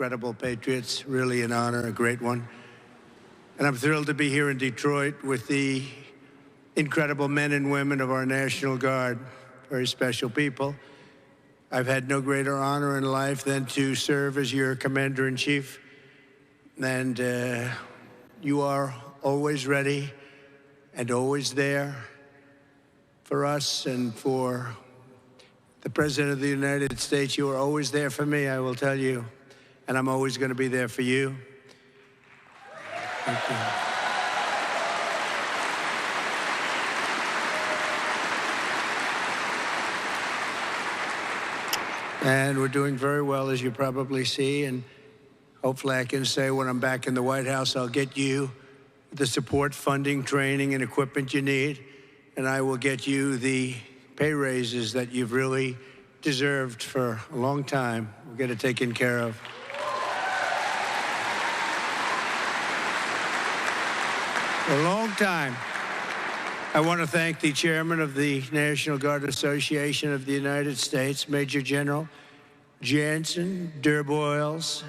incredible patriots. Really an honor, a great one. And I'm thrilled to be here in Detroit with the incredible men and women of our National Guard, very special people. I've had no greater honor in life than to serve as your commander-in-chief. And you are always ready and always there for us and for the President of the United States. You are always there for me, I will tell you. And I'm always going to be there for you. Thank you. And we're doing very well, as you probably see. And hopefully I can say when I'm back in the White House, I'll get you the support, funding, training, and equipment you need. And I will get you the pay raises that you've really deserved for a long time. We'll get it taken care of. For a long time. I want to thank the chairman of the National Guard Association of the United States, Major General Jansen Durboyles,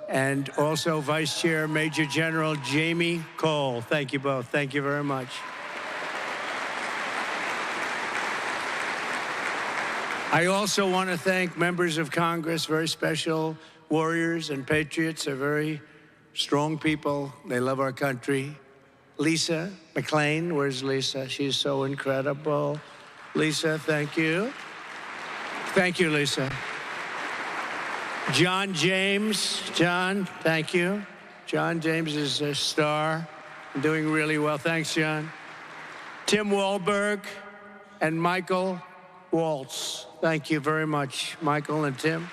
and also Vice Chair Major General Jamie Cole. Thank you both. Thank you very much. I also want to thank members of Congress, very special warriors and patriots. They're very strong people. They love our country. Lisa McLean, where's Lisa? She's so incredible. Lisa, thank you. Thank you, Lisa. John James, John, thank you. John James is a star, doing really well. Thanks, John. Tim Wahlberg and Michael Waltz. Thank you very much, Michael and Tim.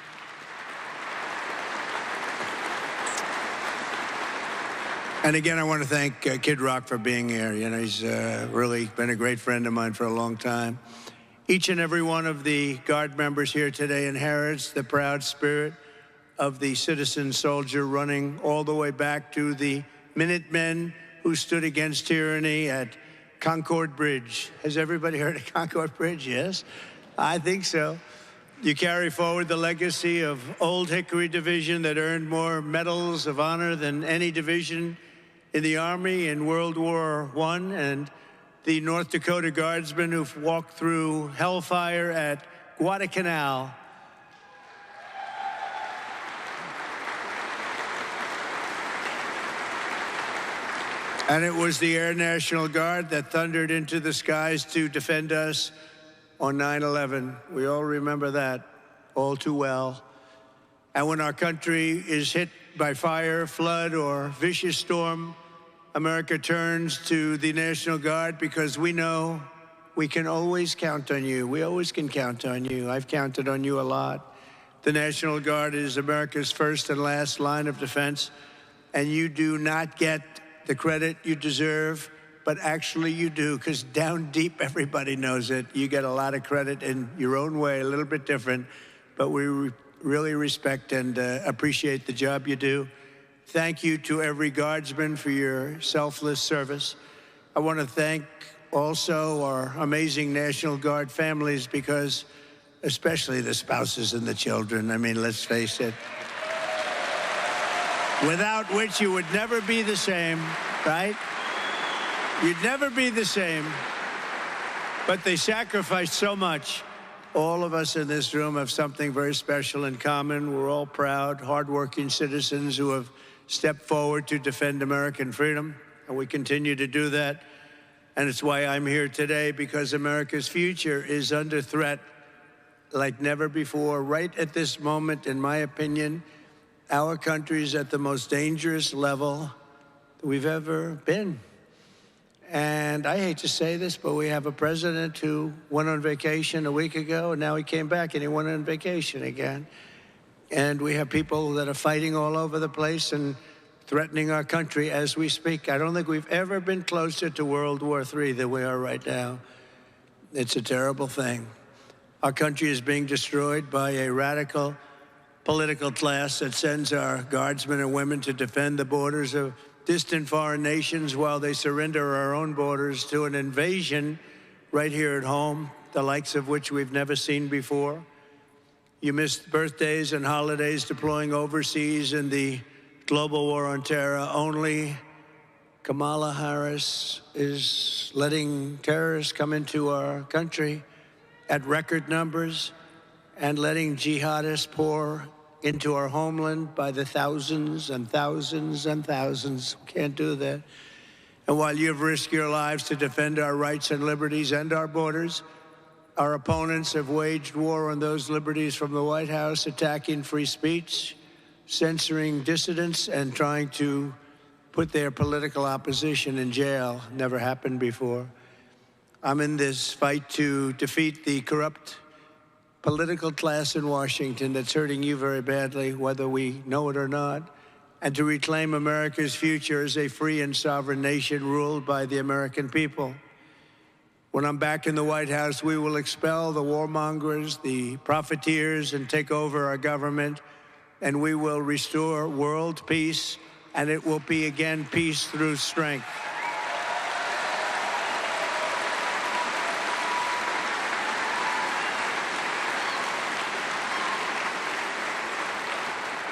And again, I want to thank Kid Rock for being here. You know, he's really been a great friend of mine for a long time. Each and every one of the Guard members here today inherits the proud spirit of the citizen soldier, running all the way back to the Minutemen who stood against tyranny at Concord Bridge. Has everybody heard of Concord Bridge? Yes? I think so. You carry forward the legacy of Old Hickory Division that earned more medals of honor than any division in the Army in World War I, and the North Dakota Guardsmen who've walked through hellfire at Guadalcanal. And it was the Air National Guard that thundered into the skies to defend us on 9/11. We all remember that all too well. And when our country is hit by fire, flood, or vicious storm, America turns to the National Guard because we know we can always count on you. We always can count on you. I've counted on you a lot. The National Guard is America's first and last line of defense, and you do not get the credit you deserve, but actually you do, because down deep, everybody knows it. You get a lot of credit in your own way, a little bit different, but we really respect and appreciate the job you do. Thank you to every Guardsman for your selfless service. I want to thank also our amazing National Guard families, because especially the spouses and the children, I mean, let's face it, without which you would never be the same, right? You'd never be the same. But they sacrificed so much. All of us in this room have something very special in common. We're all proud, hardworking citizens who have stepped forward to defend American freedom, and we continue to do that. And it's why I'm here today, because America's future is under threat like never before. Right at this moment, in my opinion, our country is at the most dangerous level that we've ever been. And I hate to say this, but we have a president who went on vacation a week ago, and now he came back and he went on vacation again. And we have people that are fighting all over the place and threatening our country as we speak. I don't think we've ever been closer to World War III than we are right now. It's a terrible thing. Our country is being destroyed by a radical political class that sends our guardsmen and women to defend the borders of distant foreign nations while they surrender our own borders to an invasion right here at home, the likes of which we've never seen before. You missed birthdays and holidays deploying overseas in the global war on terror. Only Kamala Harris is letting terrorists come into our country at record numbers and letting jihadists pour into our homeland by the thousands and thousands and thousands. We can't do that. And while you've risked your lives to defend our rights and liberties and our borders, our opponents have waged war on those liberties from the White House, attacking free speech, censoring dissidents, and trying to put their political opposition in jail. Never happened before. I'm in this fight to defeat the corrupt political class in Washington that's hurting you very badly, whether we know it or not, and to reclaim America's future as a free and sovereign nation ruled by the American people. When I'm back in the White House, we will expel the warmongers, the profiteers, and take over our government, and we will restore world peace, and it will be, again, peace through strength.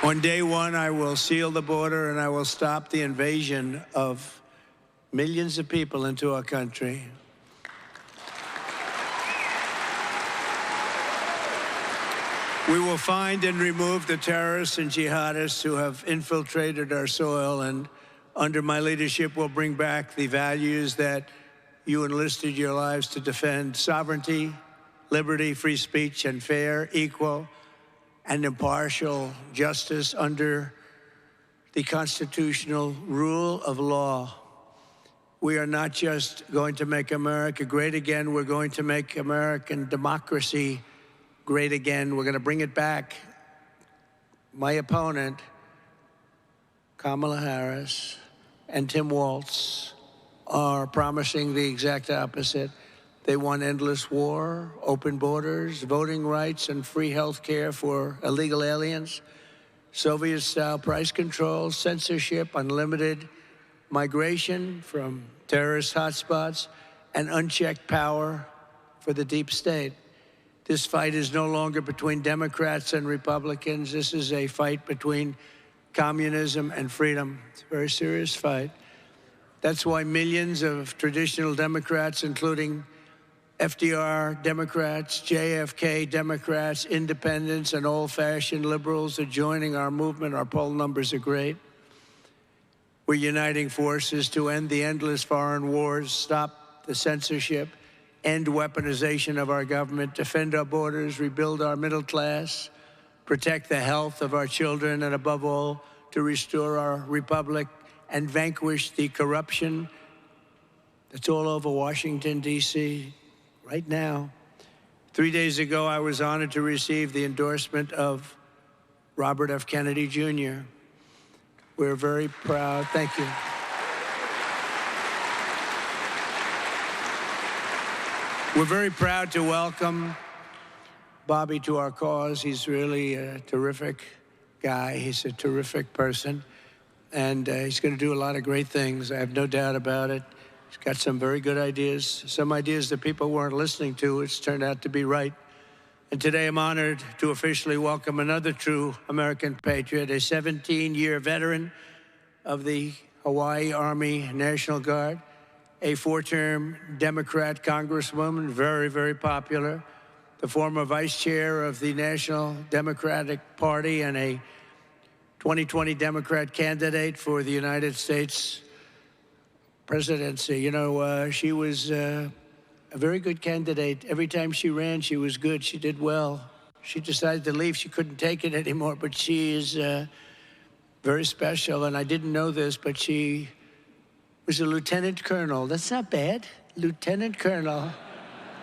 On day one, I will seal the border, and I will stop the invasion of millions of people into our country. We will find and remove the terrorists and jihadists who have infiltrated our soil, and under my leadership, we'll bring back the values that you enlisted your lives to defend: sovereignty, liberty, free speech, and fair, equal, and impartial justice under the constitutional rule of law. We are not just going to make America great again, we're going to make American democracy great again. We're going to bring it back. My opponent, Kamala Harris, and Tim Walz are promising the exact opposite. They want endless war, open borders, voting rights, and free health care for illegal aliens, Soviet-style price controls, censorship, unlimited migration from terrorist hotspots, and unchecked power for the deep state. This fight is no longer between Democrats and Republicans. This is a fight between communism and freedom. It's a very serious fight. That's why millions of traditional Democrats, including FDR Democrats, JFK Democrats, independents, and old-fashioned liberals, are joining our movement. Our poll numbers are great. We're uniting forces to end the endless foreign wars, stop the censorship, end weaponization of our government, defend our borders, rebuild our middle class, protect the health of our children, and above all, to restore our republic and vanquish the corruption that's all over Washington, D.C. right now. 3 days ago, I was honored to receive the endorsement of Robert F. Kennedy, Jr. We're very proud. Thank you. We're very proud to welcome Bobby to our cause. He's really a terrific guy. He's a terrific person, and he's going to do a lot of great things. I have no doubt about it. He's got some very good ideas, some ideas that people weren't listening to. It's turned out to be right. And today I'm honored to officially welcome another true American patriot, a 17-year veteran of the Hawaii Army National Guard, a 4-term Democrat congresswoman, very, very popular, the former vice chair of the National Democratic Party and a 2020 Democrat candidate for the United States presidency. You know, she was a very good candidate. Every time she ran, she was good. She did well. She decided to leave. She couldn't take it anymore, but she is very special. And I didn't know this, but she was a lieutenant colonel. That's not bad. Lieutenant colonel.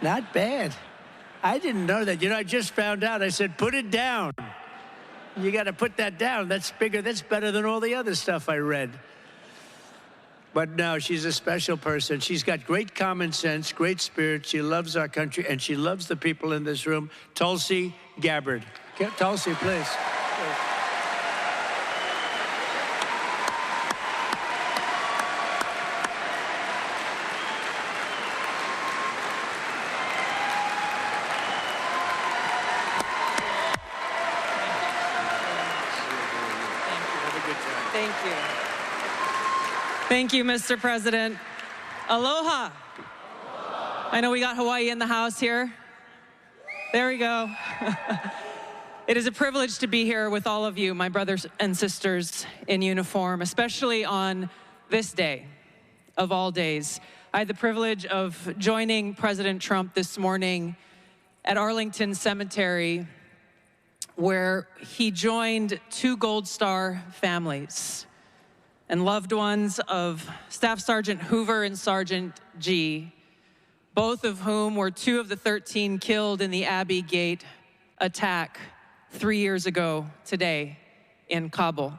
Not bad. I didn't know that. You know, I just found out. I said, put it down. You got to put that down. That's bigger. That's better than all the other stuff I read. But no, she's a special person. She's got great common sense, great spirit. She loves our country, and she loves the people in this room. Tulsi Gabbard. Tulsi, please. Good job. Thank you. Thank you, Mr. President. Aloha. I know we got Hawaii in the house here. There we go. It is a privilege to be here with all of you, my brothers and sisters in uniform, especially on this day of all days. I had the privilege of joining President Trump this morning at Arlington Cemetery, where he joined two Gold Star families and loved ones of Staff Sergeant Hoover and Sergeant G, both of whom were two of the 13 killed in the Abbey Gate attack 3 years ago today in Kabul.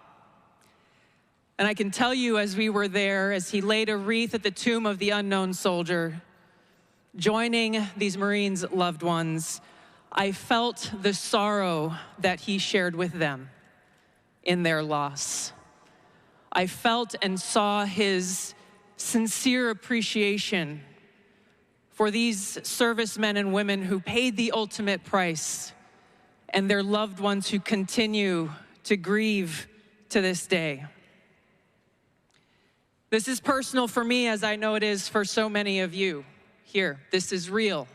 And I can tell you, as we were there, as he laid a wreath at the tomb of the unknown soldier, joining these Marines' loved ones, I felt the sorrow that he shared with them in their loss. I felt and saw his sincere appreciation for these servicemen and women who paid the ultimate price and their loved ones who continue to grieve to this day. This is personal for me, as I know it is for so many of you here. This is real.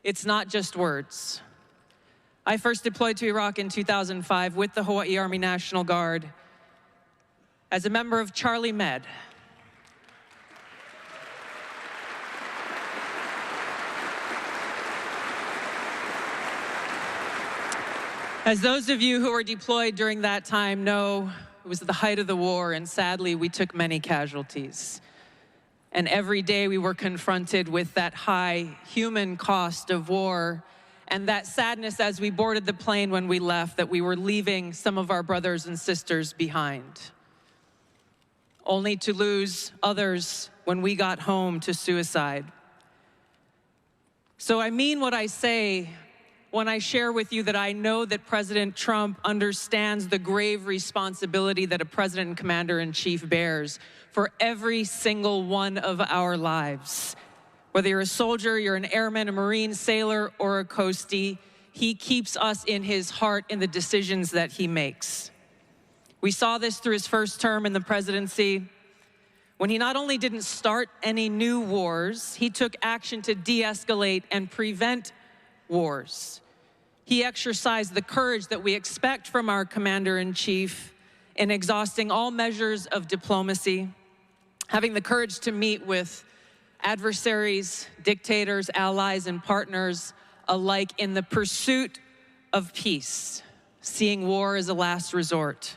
It's not just words. I first deployed to Iraq in 2005 with the Hawaii Army National Guard as a member of Charlie Med. As those of you who were deployed during that time know, it was the height of the war, and sadly, we took many casualties. And every day we were confronted with that high human cost of war and that sadness as we boarded the plane when we left, that we were leaving some of our brothers and sisters behind, only to lose others when we got home to suicide. So I mean what I say when I share with you that I know that President Trump understands the grave responsibility that a president and commander-in-chief bears for every single one of our lives. Whether you're a soldier, you're an airman, a Marine, sailor, or a coastie, he keeps us in his heart in the decisions that he makes. We saw this through his first term in the presidency, when he not only didn't start any new wars, he took action to de-escalate and prevent wars. He exercised the courage that we expect from our commander-in-chief in exhausting all measures of diplomacy, having the courage to meet with adversaries, dictators, allies, and partners alike in the pursuit of peace, seeing war as a last resort.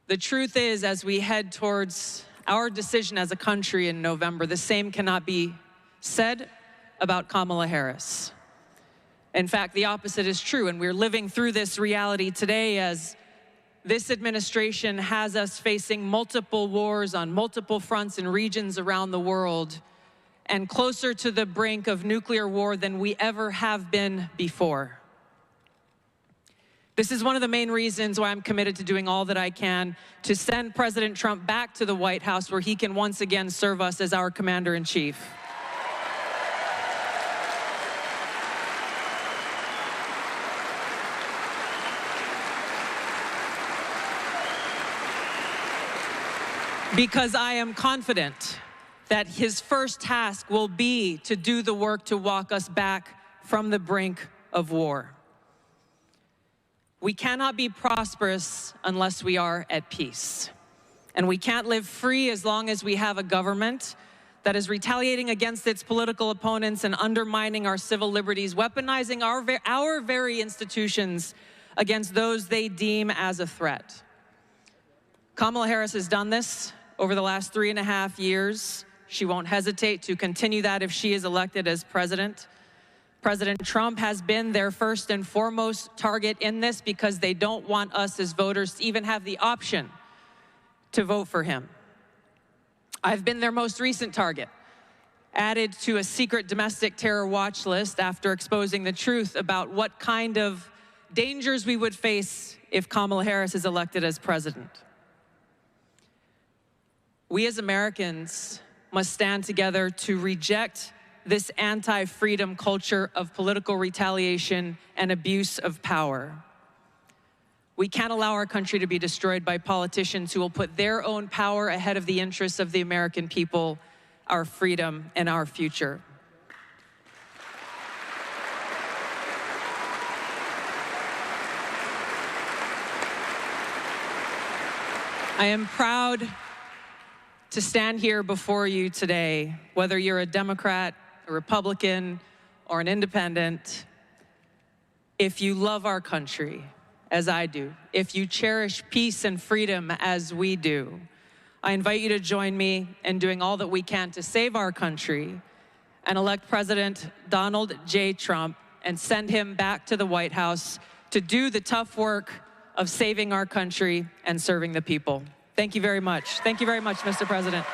The truth is, as we head towards our decision as a country in November, the same cannot be said about Kamala Harris. In fact, the opposite is true, and we're living through this reality today as this administration has us facing multiple wars on multiple fronts and regions around the world, and closer to the brink of nuclear war than we ever have been before. This is one of the main reasons why I'm committed to doing all that I can to send President Trump back to the White House, where he can once again serve us as our commander-in-chief. Because I am confident that his first task will be to do the work to walk us back from the brink of war. We cannot be prosperous unless we are at peace. And we can't live free as long as we have a government that is retaliating against its political opponents and undermining our civil liberties, weaponizing our very institutions against those they deem as a threat. Kamala Harris has done this over the last 3.5 years. She won't hesitate to continue that if she is elected as president. President Trump has been their first and foremost target in this because they don't want us as voters to even have the option to vote for him. I've been their most recent target, added to a secret domestic terror watch list after exposing the truth about what kind of dangers we would face if Kamala Harris is elected as president. We as Americans must stand together to reject this anti-freedom culture of political retaliation and abuse of power. We can't allow our country to be destroyed by politicians who will put their own power ahead of the interests of the American people, our freedom, and our future. I am proud to stand here before you today, whether you're a Democrat, a Republican, or an independent. If you love our country, as I do, if you cherish peace and freedom as we do, I invite you to join me in doing all that we can to save our country and elect President Donald J. Trump and send him back to the White House to do the tough work of saving our country and serving the people. Thank you very much. Thank you very much, Mr. President.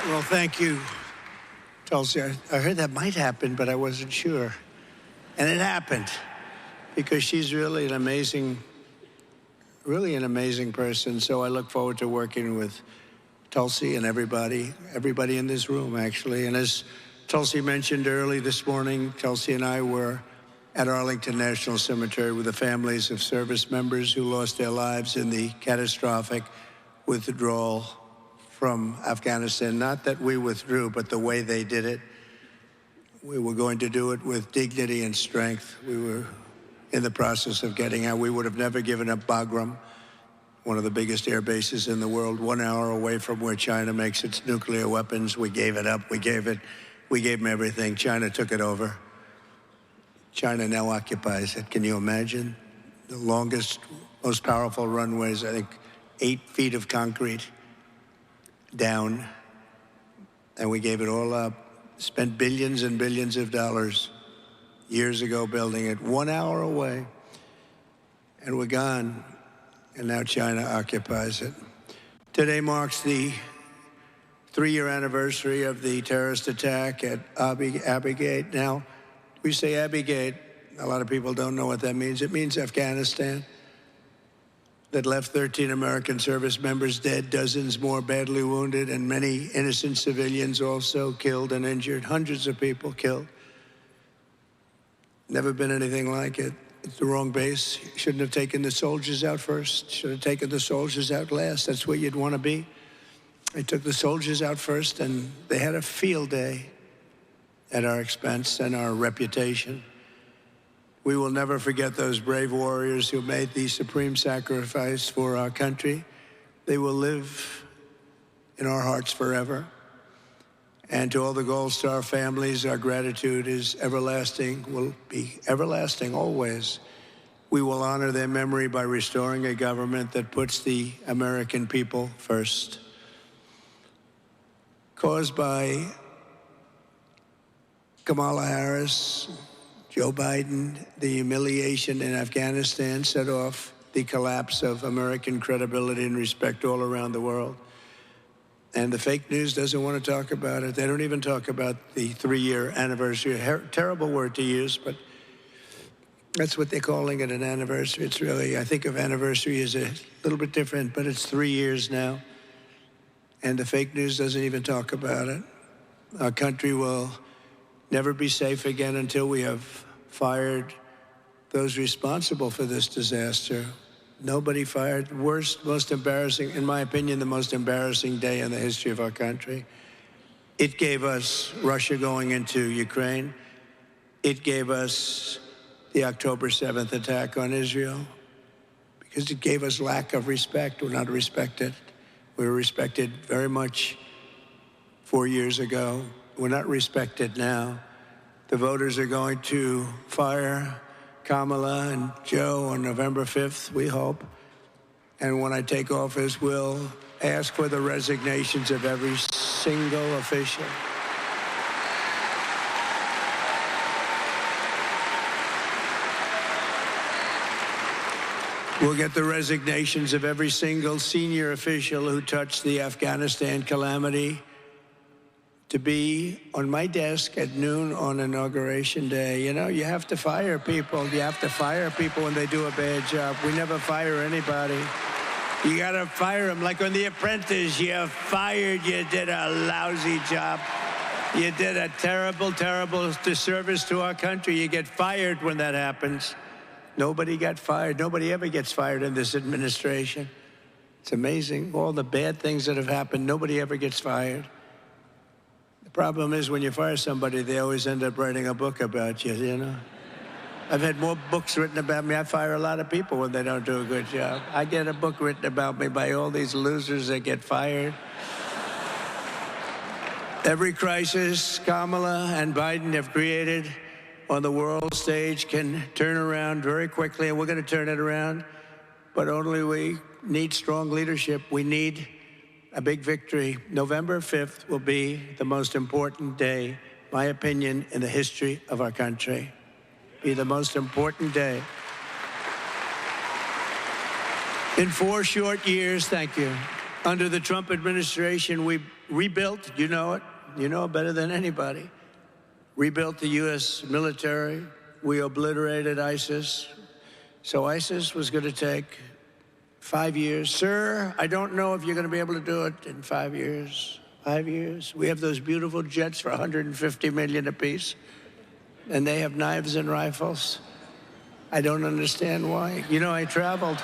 Well, thank you, Tulsi. I heard that might happen, but I wasn't sure. And it happened, because she's really an amazing person. So I look forward to working with Tulsi and everybody in this room, actually. And as Tulsi mentioned early this morning, Tulsi and I were at Arlington National Cemetery with the families of service members who lost their lives in the catastrophic withdrawal from Afghanistan. Not that we withdrew, but the way they did it. We were going to do it with dignity and strength. We were in the process of getting out. We would have never given up Bagram, one of the biggest air bases in the world, 1 hour away from where China makes its nuclear weapons. We gave it up. We gave them everything. China took it over. China now occupies it. Can you imagine? The longest, most powerful runways, I think 8 feet of concrete down, and we gave it all up. Spent billions and billions of dollars years ago building it, 1 hour away, and we're gone, and now China occupies it. Today marks the 3-year anniversary of the terrorist attack at Abbey Gate. Now, we say Abbey Gate, a lot of people don't know what that means. It means Afghanistan. That left 13 American service members dead, dozens more badly wounded, and many innocent civilians also killed and injured, hundreds of people killed. Never been anything like it. It's the wrong base. Shouldn't have taken the soldiers out first. Should have taken the soldiers out last. That's where you'd want to be. They took the soldiers out first, and they had a field day at our expense and our reputation. We will never forget those brave warriors who made the supreme sacrifice for our country. They will live in our hearts forever. And to all the Gold Star families, our gratitude is everlasting, will be everlasting always. We will honor their memory by restoring a government that puts the American people first. Caused by Kamala Harris, Joe Biden, the humiliation in Afghanistan set off the collapse of American credibility and respect all around the world. And the fake news doesn't want to talk about it. They don't even talk about the 3-year anniversary. Terrible word to use, but that's what they're calling it, an anniversary. It's really, I think of anniversary as a little bit different, but it's 3 years now. And the fake news doesn't even talk about it. Our country will never be safe again until we have fired those responsible for this disaster. Nobody fired. Worst, most embarrassing, in my opinion, the most embarrassing day in the history of our country. It gave us Russia going into Ukraine. It gave us the October 7th attack on Israel, because it gave us lack of respect. We're not respected. We were respected very much 4 years ago. We're not respected now. The voters are going to fire Kamala and Joe on November 5th, we hope. And when I take office, we'll ask for the resignations of every single official. We'll get the resignations of every single senior official who touched the Afghanistan calamity, to be on my desk at noon on Inauguration Day. You know, you have to fire people. You have to fire people when they do a bad job. We never fire anybody. You got to fire them. Like on The Apprentice, you're fired. You did a lousy job. You did a terrible, terrible disservice to our country. You get fired when that happens. Nobody got fired. Nobody ever gets fired in this administration. It's amazing. All the bad things that have happened, nobody ever gets fired. The problem is when you fire somebody, they always end up writing a book about you, you know? I've had more books written about me. I fire a lot of people when they don't do a good job. I get a book written about me by all these losers that get fired. Every crisis Kamala and Biden have created on the world stage can turn around very quickly, and we're going to turn it around. But only we need strong leadership. We need a big victory. November 5th will be the most important day, my opinion, in the history of our country. Be the most important day. In 4 short years, thank you, under the Trump administration, we rebuilt, you know it better than anybody, rebuilt the U.S. military. We obliterated ISIS. So ISIS was going to take 5 years. Sir, I don't know if you're going to be able to do it in 5 years. 5 years. We have those beautiful jets for $150 million apiece, and they have knives and rifles. I don't understand why. You know, I traveled.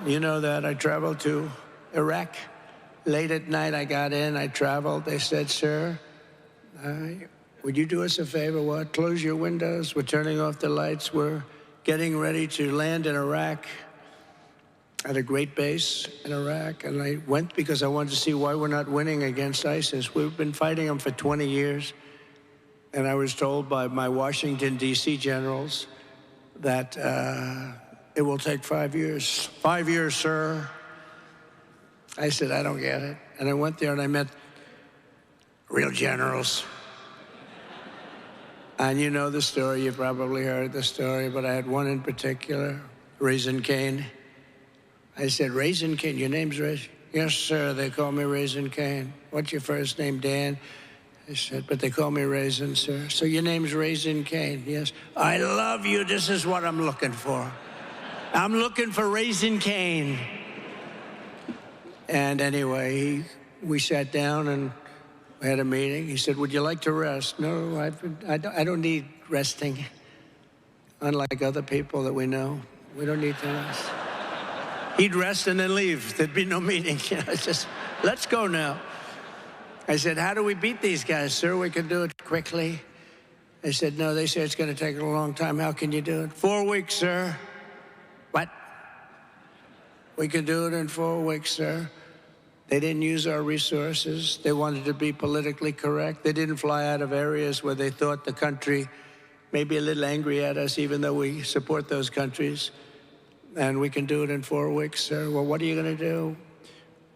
You know that. I traveled to Iraq. Late at night, I got in. I traveled. They said, sir, would you do us a favor? What? Close your windows. We're turning off the lights. We're getting ready to land in Iraq at a great base in Iraq. And I went because I wanted to see why we're not winning against ISIS. We've been fighting them for 20 years. And I was told by my Washington, D.C. generals that it will take 5 years. 5 years, sir. I said, I don't get it. And I went there and I met real generals. And you know the story, you probably heard the story, but I had one in particular, Raisin Cane. I said, Raisin Cane, your name's Raisin? Yes, sir, they call me Raisin Cane. What's your first name, Dan? I said, but they call me Raisin, sir. So your name's Raisin Cane? Yes. I love you, this is what I'm looking for. I'm looking for Raisin Cane. And anyway, we sat down and we had a meeting. He said, would you like to rest? No, I don't need resting. Unlike other people that we know, we don't need to rest. He'd rest and then leave. There'd be no meeting. You know, it's just, let's go now. I said, how do we beat these guys, sir? We can do it quickly. I said, no, they say it's going to take a long time. How can you do it? 4 weeks, sir. What? We can do it in 4 weeks, sir. They didn't use our resources. They wanted to be politically correct. They didn't fly out of areas where they thought the country may be a little angry at us, even though we support those countries. And we can do it in 4 weeks, sir. Well, what are you going to do?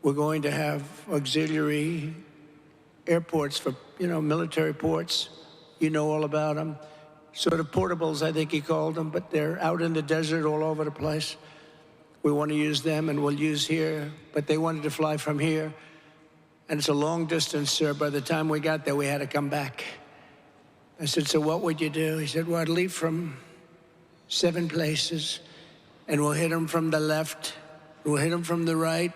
We're going to have auxiliary airports for, military ports. You know all about them. Sort of portables, I think he called them, but they're out in the desert all over the place. We want to use them, and we'll use here. But they wanted to fly from here. And it's a long distance, sir. By the time we got there, we had to come back. I said, so what would you do? He said, well, I'd leave from 7 places, and we'll hit them from the left, we'll hit them from the right,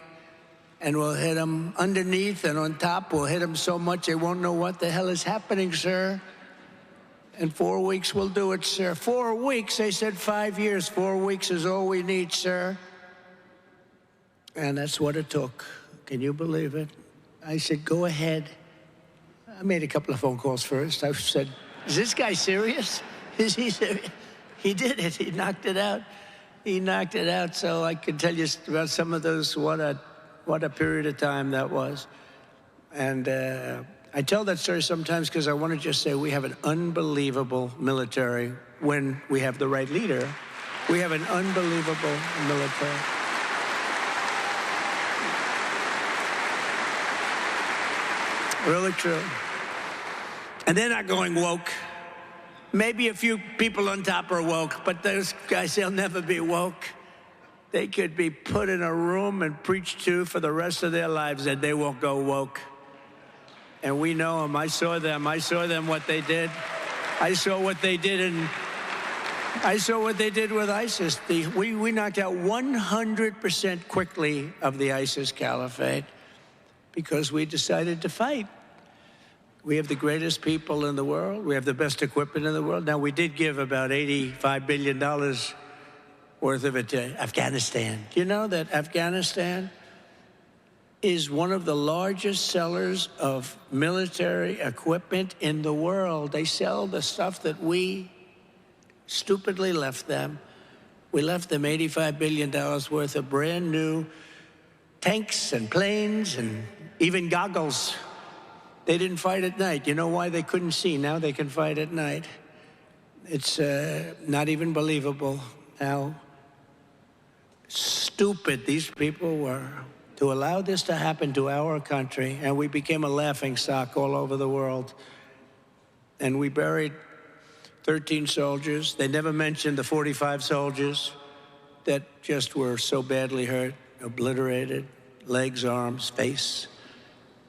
and we'll hit them underneath and on top. We'll hit them so much they won't know what the hell is happening, sir. In 4 weeks, we'll do it, sir. 4 weeks? They said 5 years. 4 weeks is all we need, sir. And that's what it took. Can you believe it? I said, go ahead. I made a couple of phone calls first. I said, is this guy serious? Is he serious? He did it. He knocked it out. He knocked it out. So I can tell you about some of those, what a period of time that was. And I tell that story sometimes because I want to just say we have an unbelievable military when we have the right leader. We have an unbelievable military. Really true. And they're not going woke. Maybe a few people on top are woke, but those guys, they'll never be woke. They could be put in a room and preached to for the rest of their lives, and they won't go woke. and we know them. I saw them. What they did. I saw what they did with ISIS. We knocked out 100% quickly of the ISIS caliphate because we decided to fight. We have the greatest people in the world. We have the best equipment in the world. Now, we did give about $85 billion worth of it to Afghanistan. Do you know that Afghanistan is one of the largest sellers of military equipment in the world? They sell the stuff that we stupidly left them. We left them $85 billion worth of brand new tanks and planes and even goggles. They didn't fight at night. You know why? They couldn't see. Now they can fight at night. It's not even believable how stupid these people were to allow this to happen to our country, and we became a laughingstock all over the world. And we buried 13 soldiers. They never mentioned the 45 soldiers that just were so badly hurt, obliterated, legs, arms, face.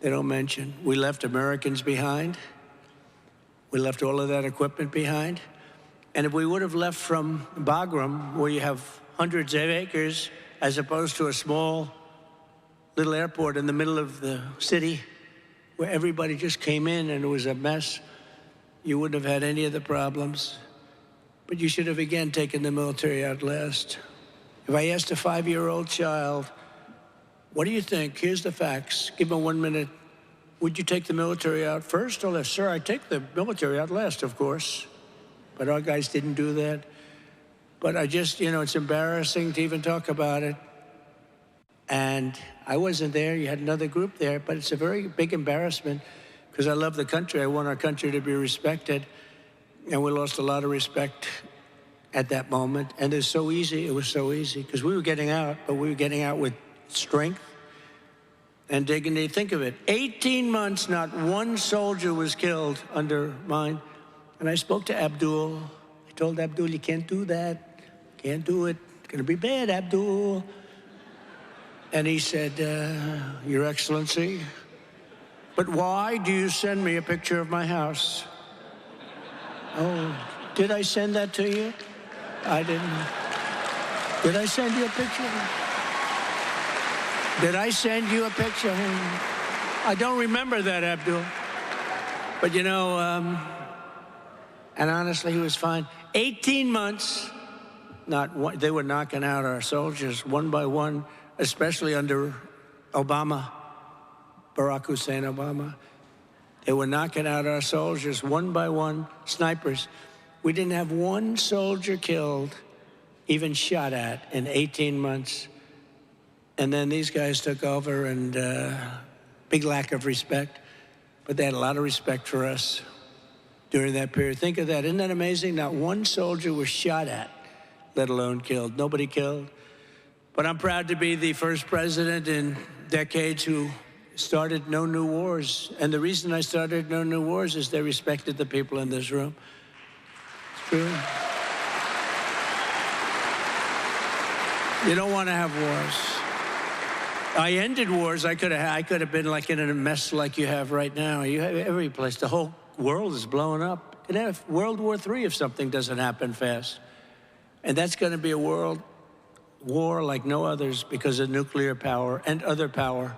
They don't mention. We left Americans behind. We left all of that equipment behind. And if we would have left from Bagram, where you have hundreds of acres, as opposed to a small little airport in the middle of the city, where everybody just came in and it was a mess, you wouldn't have had any of the problems. But you should have, again, taken the military out last. If I asked a 5-year-old child, what do you think? Here's the facts. Give them 1 minute. Would you take the military out first or last? Sir, I'd take the military out last, of course. But our guys didn't do that. But I just, it's embarrassing to even talk about it. And I wasn't there. You had another group there. But it's a very big embarrassment because I love the country. I want our country to be respected. And we lost a lot of respect at that moment. And it was so easy. It was so easy because we were getting out, but we were getting out with strength and dignity. Think of it. 18 months, not one soldier was killed under mine. And I spoke to Abdul. I told Abdul, you can't do that. Can't do it. It's going to be bad, Abdul. And he said, Your Excellency, but why do you send me a picture of my house? Oh, did I send that to you? I didn't. Did I send you a picture? Did I send you a picture? I don't remember that, Abdul. But and honestly, he was fine. 18 months, they were knocking out our soldiers one by one, especially under Obama, Barack Hussein Obama. They were knocking out our soldiers one by one, snipers. We didn't have one soldier killed, even shot at, in 18 months. And then these guys took over, and big lack of respect. But they had a lot of respect for us during that period. Think of that. Isn't that amazing? Not one soldier was shot at, let alone killed. Nobody killed. But I'm proud to be the first president in decades who started no new wars. And the reason I started no new wars is they respected the people in this room. It's true. You don't want to have wars. I ended wars. I could have been like in a mess like you have right now. You have every place. The whole world is blowing up. You could have World War III if something doesn't happen fast. And that's going to be a world war like no others because of nuclear power and other power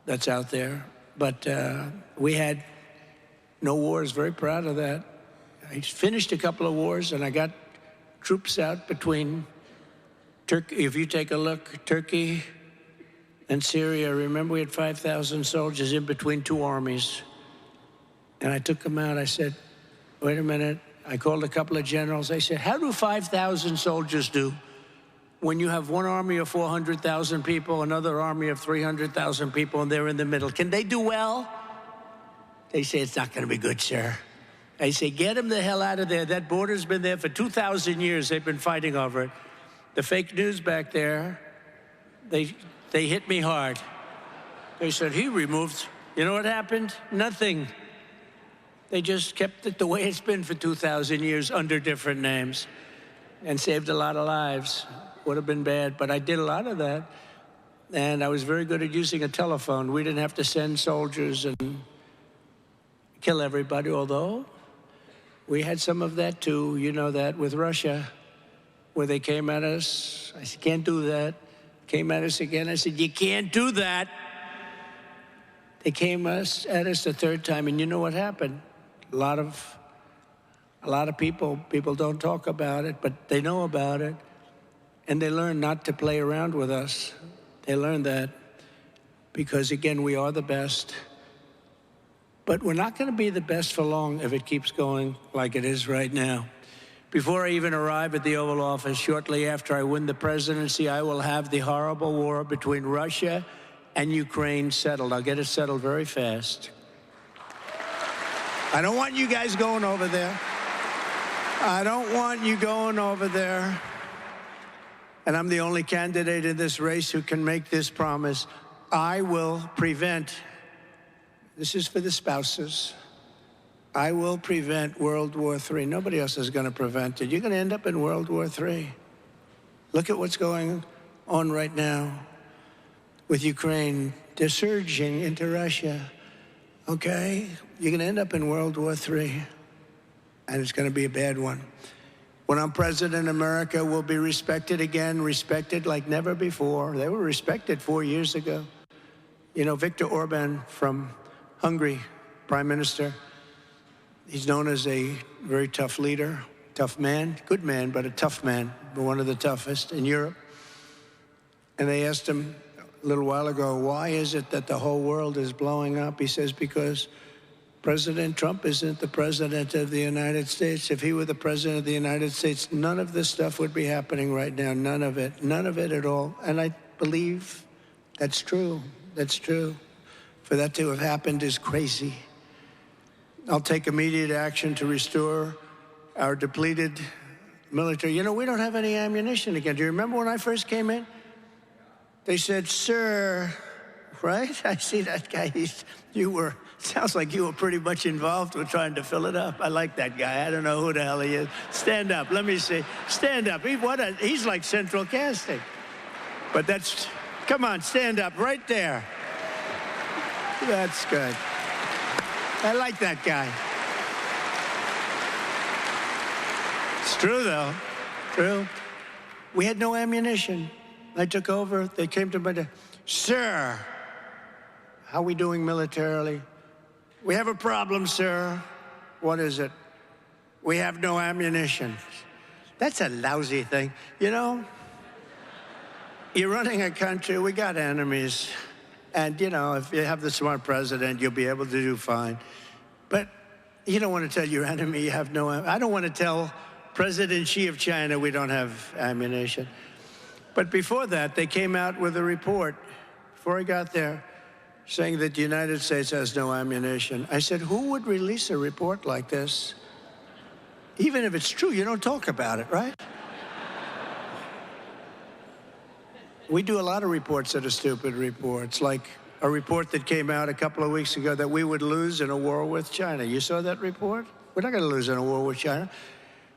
that's out there. But we had no wars. Very proud of that. I finished a couple of wars, and I got troops out between Turkey. If you take a look, Turkey and Syria, remember we had 5,000 soldiers in between two armies. And I took them out. I said, wait a minute. I called a couple of generals. I said, how do 5,000 soldiers do when you have one army of 400,000 people, another army of 300,000 people, and they're in the middle? Can they do well? They say, it's not going to be good, sir. I say, get them the hell out of there. That border's been there for 2,000 years. They've been fighting over it. The fake news back there, they hit me hard. They said, he removed. You know what happened? Nothing. They just kept it the way it's been for 2,000 years under different names and saved a lot of lives. Would have been bad, but I did a lot of that. And I was very good at using a telephone. We didn't have to send soldiers and kill everybody, although we had some of that too. You know that with Russia, where they came at us. I said, can't do that. Came at us again. I said, you can't do that. They came at us the third time, and you know what happened? A lot of people don't talk about it, but they know about it, and they learn not to play around with us. They learn that because, again, we are the best. But we're not going to be the best for long if it keeps going like it is right now. Before I even arrive at the Oval Office, shortly after I win the presidency, I will have the horrible war between Russia and Ukraine settled. I'll get it settled very fast. I don't want you guys going over there. I don't want you going over there. And I'm the only candidate in this race who can make this promise. I will prevent, this is for the spouses, I will prevent World War III. Nobody else is going to prevent it. You're going to end up in World War III. Look at what's going on right now with Ukraine. They're surging into Russia, okay? You're going to end up in World War III, and it's going to be a bad one. When I'm president, America will be respected again, respected like never before. They were respected 4 years ago. You know, Viktor Orban from Hungary, prime minister, he's known as a very tough leader, tough man, good man, but a tough man, but one of the toughest in Europe. And they asked him a little while ago, why is it that the whole world is blowing up? He says, because President Trump isn't the president of the United States. If he were the president of the United States, none of this stuff would be happening right now, none of it at all. And I believe that's true, that's true. For that to have happened is crazy. I'll take immediate action to restore our depleted military. You know, we don't have any ammunition again. Do you remember when I first came in? They said, sir, right? I see that guy. Sounds like you were pretty much involved with trying to fill it up. I like that guy. I don't know who the hell he is. Stand up. Let me see. Stand up. He's like central casting. But come on, stand up right there. That's good. I like that guy. It's true, though. True. We had no ammunition. I took over. They came to me, sir, how are we doing militarily? We have a problem, sir. What is it? We have no ammunition. That's a lousy thing. You know, you're running a country. We got enemies. And, you know, if you have the smart president, you'll be able to do fine. But you don't want to tell your enemy you have no ammunition. I don't want to tell President Xi of China we don't have ammunition. But before that, they came out with a report, before I got there, saying that the United States has no ammunition. I said, who would release a report like this? Even if it's true, you don't talk about it, right? We do a lot of reports that are stupid reports, like a report that came out a couple of weeks ago that we would lose in a war with China. You saw that report? We're not going to lose in a war with China.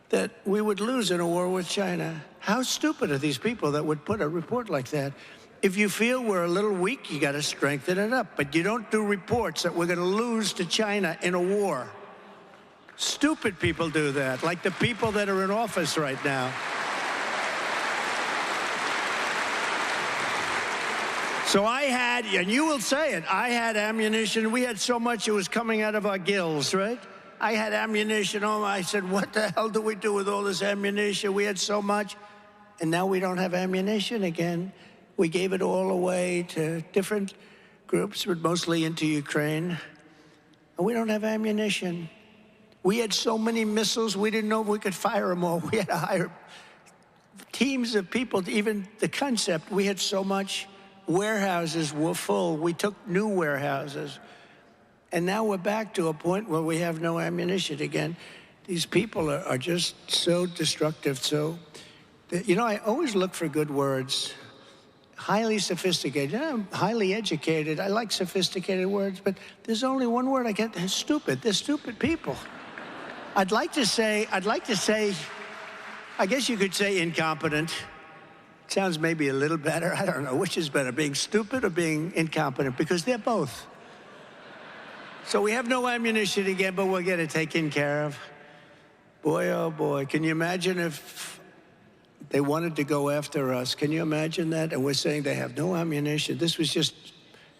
That we would lose in a war with China. How stupid are these people that would put a report like that? If you feel we're a little weak, you got to strengthen it up. But you don't do reports that we're going to lose to China in a war. Stupid people do that, like the people that are in office right now. So I had, and you will say it, I had ammunition. We had so much it was coming out of our gills, right? I had ammunition. Oh, I said, what the hell do we do with all this ammunition? We had so much, and now we don't have ammunition again. We gave it all away to different groups, but mostly into Ukraine. And we don't have ammunition. We had so many missiles, we didn't know if we could fire them all. We had to hire teams of people, even the concept. We had so much. Warehouses were full. We took new warehouses. And now we're back to a point where we have no ammunition again. These people are just so destructive. So, you know, I always look for good words. Highly sophisticated. I'm highly educated. I like sophisticated words, but there's only one word I get. They're stupid. They're stupid people. I'd like to say, I guess you could say incompetent. Sounds maybe a little better. I don't know. Which is better, being stupid or being incompetent? Because they're both. So we have no ammunition again, but we'll get it taken care of. Boy, oh boy, can you imagine if they wanted to go after us? Can you imagine that? And we're saying they have no ammunition. This was just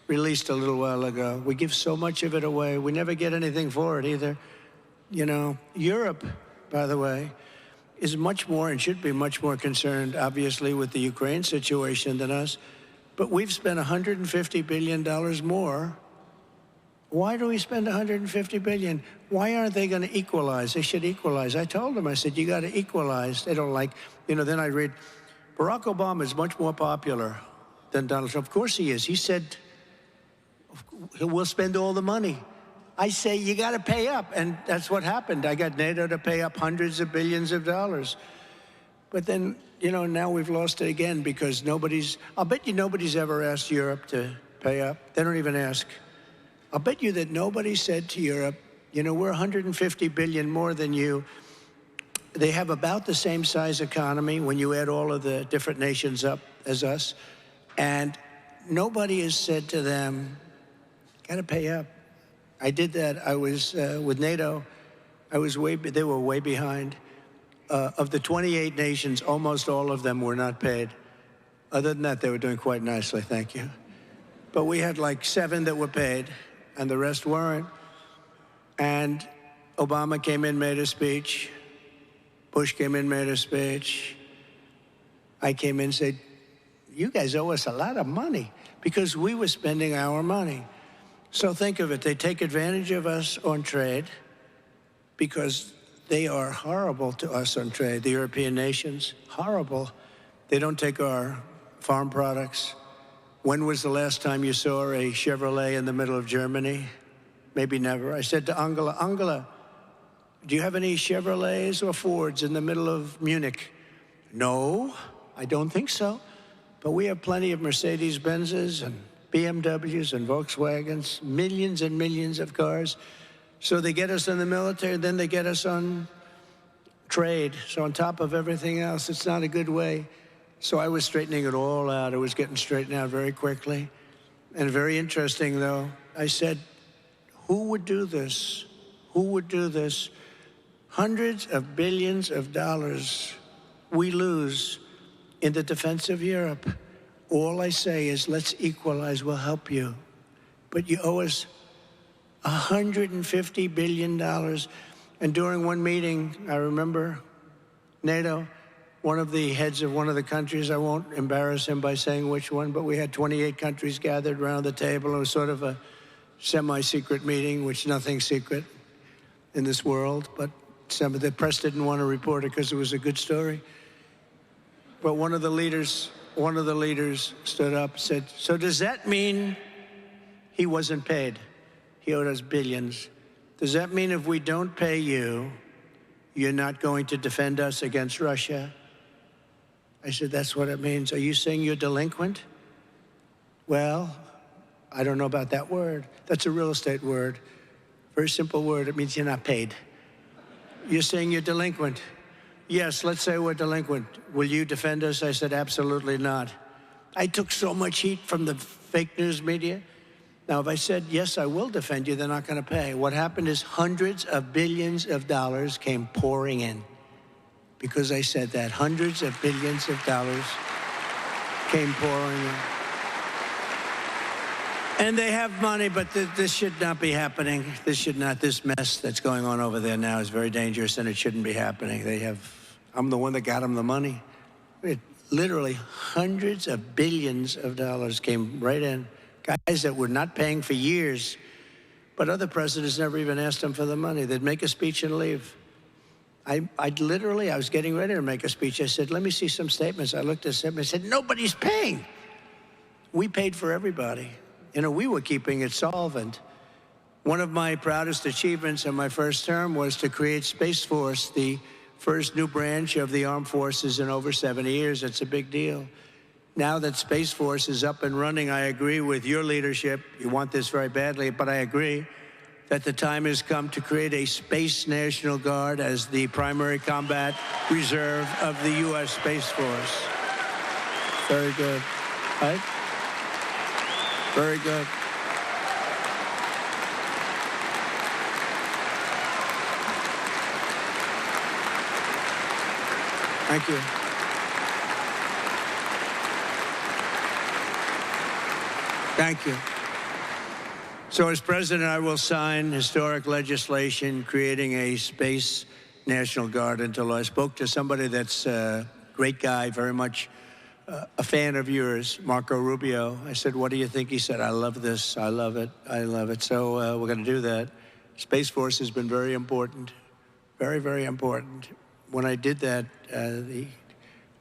released a little while ago. We give so much of it away. We never get anything for it either. You know, Europe, by the way, is much more and should be much more concerned, obviously, with the Ukraine situation than us. But we've spent $150 billion more. Why do we spend $150 billion? Why aren't they going to equalize? They should equalize. I told them, I said, you got to equalize. They don't like, you know, then I read, Barack Obama is much more popular than Donald Trump. Of course he is. He said, we'll spend all the money. I say, you got to pay up. And that's what happened. I got NATO to pay up hundreds of billions of dollars. But then, you know, now we've lost it again because I'll bet you nobody's ever asked Europe to pay up. They don't even ask. I'll bet you that nobody said to Europe, you know, we're 150 billion more than you. They have about the same size economy when you add all of the different nations up as us. And nobody has said to them, got to pay up. I did that. I was with NATO. They were way behind. Of the 28 nations, almost all of them were not paid. Other than that, they were doing quite nicely, thank you. But we had like 7 that were paid, and the rest weren't. And Obama came in, made a speech. Bush came in, made a speech. I came in and said, you guys owe us a lot of money because we were spending our money. So think of it. They take advantage of us on trade because they are horrible to us on trade. The European nations, horrible. They don't take our farm products. When was the last time you saw a Chevrolet in the middle of Germany? Maybe never. I said to Angela, do you have any Chevrolets or Fords in the middle of Munich? No, I don't think so. But we have plenty of Mercedes-Benzes and BMWs and Volkswagens, millions and millions of cars. So they get us in the military, then they get us on trade. So on top of everything else, it's not a good way. So I was straightening it all out. It was getting straightened out very quickly. And very interesting, though, I said, who would do this? Who would do this? Hundreds of billions of dollars we lose in the defense of Europe. All I say is, let's equalize, we'll help you. But you owe us $150 billion. And during one meeting, I remember NATO, one of the heads of one of the countries, I won't embarrass him by saying which one, but we had 28 countries gathered around the table. It was sort of a semi-secret meeting, which nothing's secret in this world, but some of the press didn't want to report it because it was a good story. But one of the leaders stood up and said, so does that mean he wasn't paid? He owed us billions. Does that mean if we don't pay you, you're not going to defend us against Russia? I said, that's what it means. Are you saying you're delinquent? Well, I don't know about that word. That's a real estate word. Very simple word. It means you're not paid. You're saying you're delinquent. Yes, let's say we're delinquent. Will you defend us? I said, absolutely not. I took so much heat from the fake news media. Now, if I said, yes, I will defend you, they're not going to pay. What happened is hundreds of billions of dollars came pouring in because I said that. Hundreds of billions of dollars came pouring in. And they have money, but this should not be happening. This mess that's going on over there now is very dangerous, and it shouldn't be happening. I'm the one that got them the money. Literally hundreds of billions of dollars came right in. Guys that were not paying for years, but other presidents never even asked them for the money. They'd make a speech and leave. I was getting ready to make a speech. I said, let me see some statements. I looked at them and said, nobody's paying. We paid for everybody. You know, we were keeping it solvent. One of my proudest achievements in my first term was to create Space Force, the first new branch of the armed forces in over 70 years. It's a big deal. Now that Space Force is up and running, I agree with your leadership. You want this very badly, but I agree that the time has come to create a Space National Guard as the primary combat reserve of the U.S. Space Force. Very good, right? Very good. Thank you. Thank you. So as president, I will sign historic legislation creating a space National Guard into law. I spoke to somebody that's a great guy, very much a fan of yours, Marco Rubio. I said, what do you think? He said, I love this. I love it. I love it. So we're going to do that. Space Force has been very important, very, very important. When I did that, the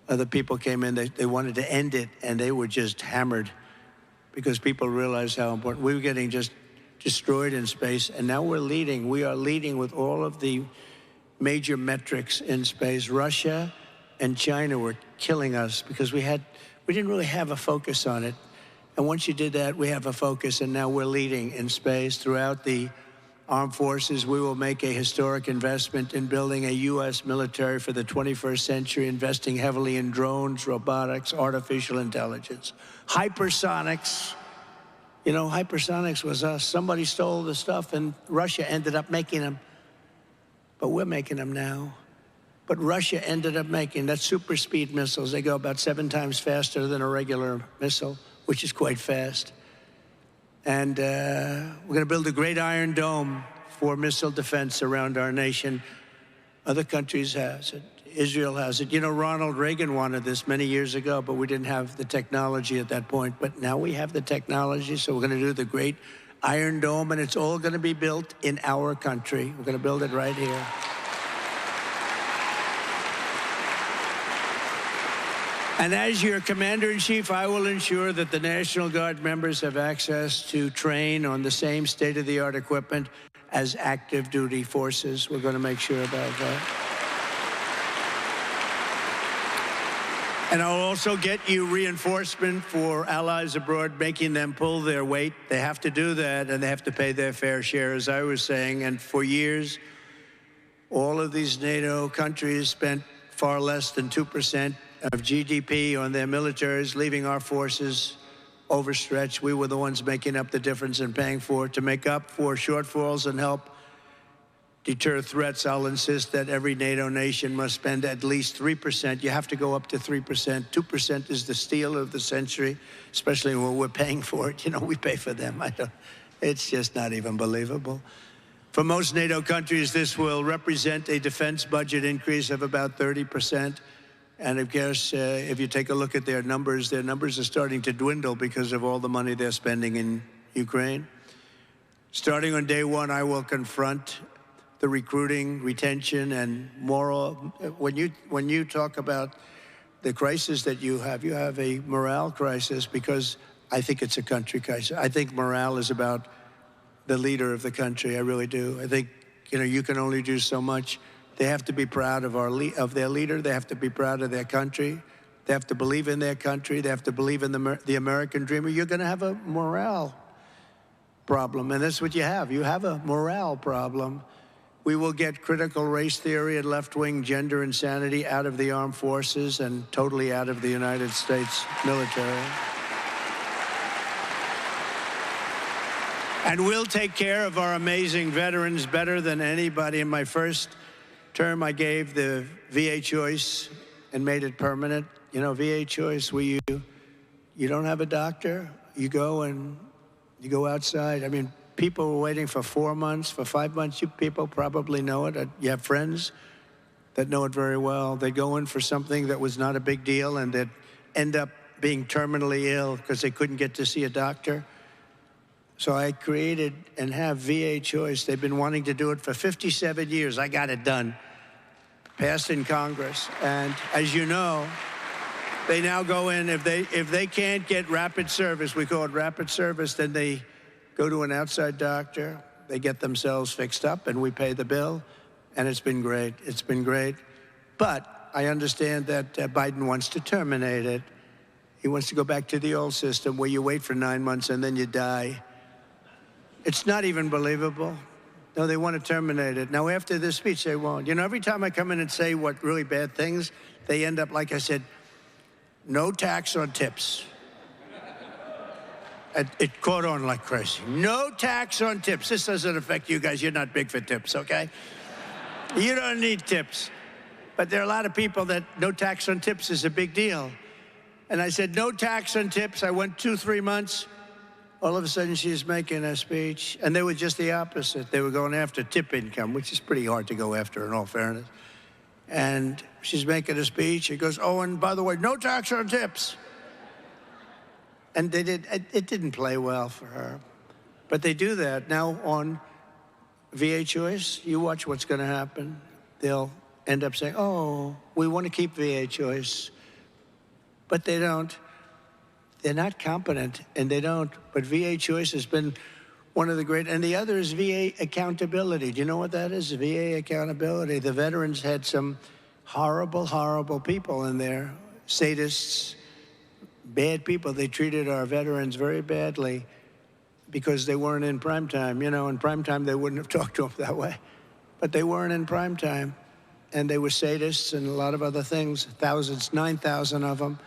other people came in, they wanted to end it, and they were just hammered because people realized how important. We were getting just destroyed in space, and now we're leading. We are leading with all of the major metrics in space. Russia and China were killing us because we didn't really have a focus on it. And once you did that, we have a focus, and now we're leading in space. Throughout the armed forces, we will make a historic investment in building a U.S. military for the 21st century, investing heavily in drones, robotics, artificial intelligence, hypersonics. You know, hypersonics was us. Somebody stole the stuff, and Russia ended up making them. But we're making them now. But Russia ended up making that super speed missiles. They go about 7 times faster than a regular missile, which is quite fast. And we're going to build a great Iron Dome for missile defense around our nation. Other countries have it. Israel has it. You know, Ronald Reagan wanted this many years ago, but we didn't have the technology at that point. But now we have the technology, so we're going to do the great Iron Dome, and it's all going to be built in our country. We're going to build it right here. And as your commander-in-chief, I will ensure that the National Guard members have access to train on the same state-of-the-art equipment as active duty forces. We're going to make sure about that. And I'll also get you reinforcement for allies abroad, making them pull their weight. They have to do that, and they have to pay their fair share, as I was saying. And for years, all of these NATO countries spent far less than 2% of GDP on their militaries, leaving our forces overstretched. We were the ones making up the difference and paying for it. To make up for shortfalls and help deter threats, I'll insist that every NATO nation must spend at least 3%. You have to go up to 3%. 2% is the steal of the century, especially when we're paying for it. You know, we pay for them. It's just not even believable. For most NATO countries, this will represent a defense budget increase of about 30%. And of course, if you take a look at their numbers are starting to dwindle because of all the money they're spending in Ukraine. Starting on day one, I will confront the recruiting, retention, and moral. When you talk about the crisis that you have a morale crisis, because I think it's a country crisis. I think morale is about the leader of the country. I really do. I think, you know, you can only do so much. They have to be proud of their leader. They have to be proud of their country. They have to believe in their country. They have to believe in the American dream. Or you're going to have a morale problem, and that's what you have. You have a morale problem. We will get critical race theory and left-wing gender insanity out of the armed forces and totally out of the United States military. And we'll take care of our amazing veterans better than anybody. In my first term, I gave the VA choice and made it permanent. You know, VA choice, where you don't have a doctor, you go outside. I mean, people were waiting for 4 months, for 5 months. You people probably know it. You have friends that know it very well. They go in for something that was not a big deal, and they'd end up being terminally ill because they couldn't get to see a doctor. So I created and have VA choice. They've been wanting to do it for 57 years. I got it done. Passed in Congress. And as you know, they now go in, if they can't get rapid service, we call it rapid service, then they go to an outside doctor, they get themselves fixed up, and we pay the bill. And it's been great. It's been great. But I understand that Biden wants to terminate it. He wants to go back to the old system where you wait for 9 months and then you die. It's not even believable. No, they want to terminate it. Now, after this speech, they won't. You know, every time I come in and say what really bad things, they end up, like I said, no tax on tips. It caught on like crazy. No tax on tips. This doesn't affect you guys. You're not big for tips, okay? You don't need tips. But there are a lot of people that no tax on tips is a big deal. And I said, no tax on tips. I went 2-3 months. All of a sudden, she's making a speech. And they were just the opposite. They were going after tip income, which is pretty hard to go after, in all fairness. And she's making a speech. She goes, oh, and by the way, no tax on tips. And it didn't play well for her. But they do that. Now on VA choice, you watch what's going to happen. They'll end up saying, oh, we want to keep VA choice. But they don't. They're not competent, and they don't. But VA choice has been one of the great, and the other is VA accountability. Do you know what that is? VA accountability. The veterans had some horrible, horrible people in there, sadists, bad people. They treated our veterans very badly because they weren't in prime time. You know, in prime time, they wouldn't have talked to them that way. But they weren't in prime time. And they were sadists and a lot of other things, thousands, 9,000 of them.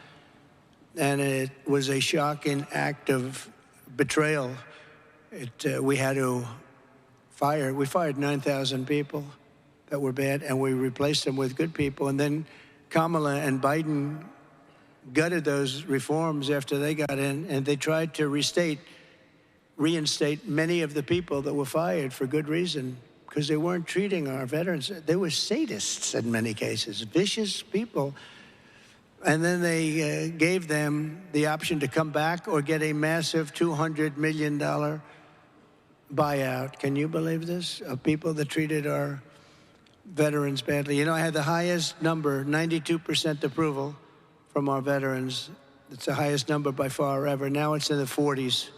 And it was a shocking act of betrayal. We had to fire. We fired 9,000 people that were bad, and we replaced them with good people. And then Kamala and Biden gutted those reforms after they got in, and they tried to reinstate many of the people that were fired for good reason, because they weren't treating our veterans. They were sadists in many cases, vicious people. And then they gave them the option to come back or get a massive $200 million buyout. Can you believe this? Of people that treated our veterans badly. You know, I had the highest number, 92% approval from our veterans. It's the highest number by far ever. Now it's in the 40s.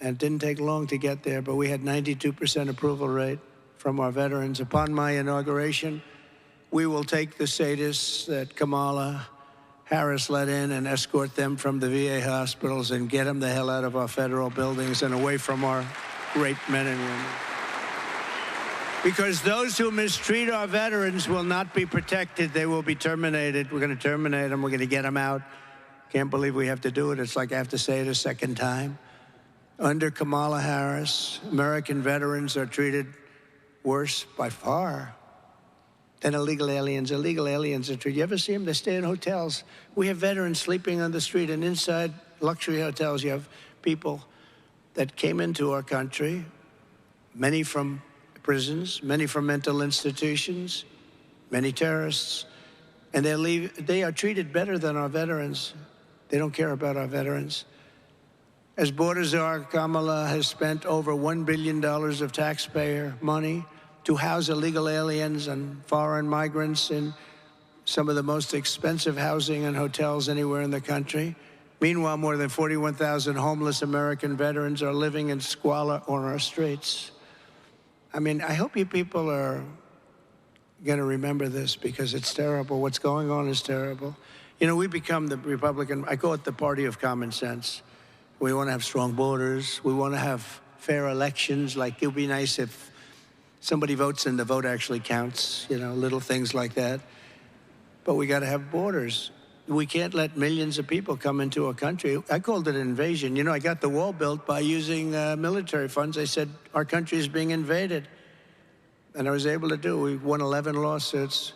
And it didn't take long to get there, but we had 92% approval rate from our veterans. Upon my inauguration, we will take the sadists that Kamala Harris let in and escort them from the VA hospitals and get them the hell out of our federal buildings and away from our great men and women. Because those who mistreat our veterans will not be protected. They will be terminated. We're going to terminate them. We're going to get them out. Can't believe we have to do it. It's like I have to say it a second time. Under Kamala Harris, American veterans are treated worse by far than illegal aliens. Illegal aliens are treated. You ever see them? They stay in hotels. We have veterans sleeping on the street, and inside luxury hotels, you have people that came into our country, many from prisons, many from mental institutions, many terrorists, and they are treated better than our veterans. They don't care about our veterans. As borders are, Kamala has spent over $1 billion of taxpayer money to house illegal aliens and foreign migrants in some of the most expensive housing and hotels anywhere in the country. Meanwhile, more than 41,000 homeless American veterans are living in squalor on our streets. I mean, I hope you people are going to remember this, because it's terrible. What's going on is terrible. You know, we become the Republican, I call it the party of common sense. We want to have strong borders. We want to have fair elections. Like, it would be nice if somebody votes and the vote actually counts, you know, little things like that. But we got to have borders. We can't let millions of people come into a country. I called it an invasion. You know, I got the wall built by using military funds. I said, our country is being invaded. And I was able to do it. We won 11 lawsuits.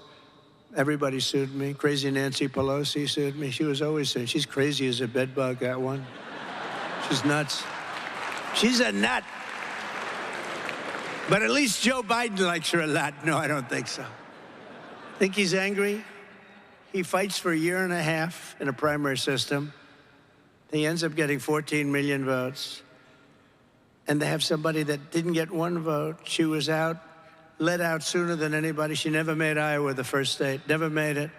Everybody sued me. Crazy Nancy Pelosi sued me. She was always saying, she's crazy as a bedbug, that one. She's nuts. She's a nut. But at least Joe Biden likes her a lot. No, I don't think so. Think he's angry? He fights for a year and a half in a primary system. He ends up getting 14 million votes. And they have somebody that didn't get one vote. She was let out sooner than anybody. She never made Iowa the first state, never made it.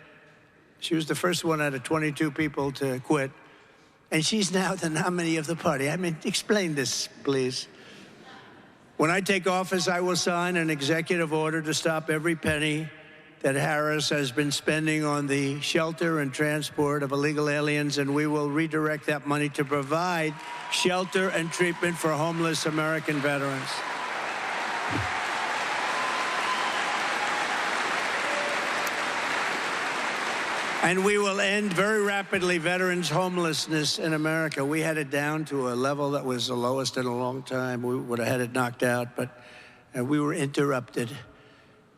She was the first one out of 22 people to quit. And she's now the nominee of the party. I mean, explain this, please. When I take office, I will sign an executive order to stop every penny that Harris has been spending on the shelter and transport of illegal aliens, and we will redirect that money to provide shelter and treatment for homeless American veterans. And we will end very rapidly veterans' homelessness in America. We had it down to a level that was the lowest in a long time. We would have had it knocked out, but we were interrupted.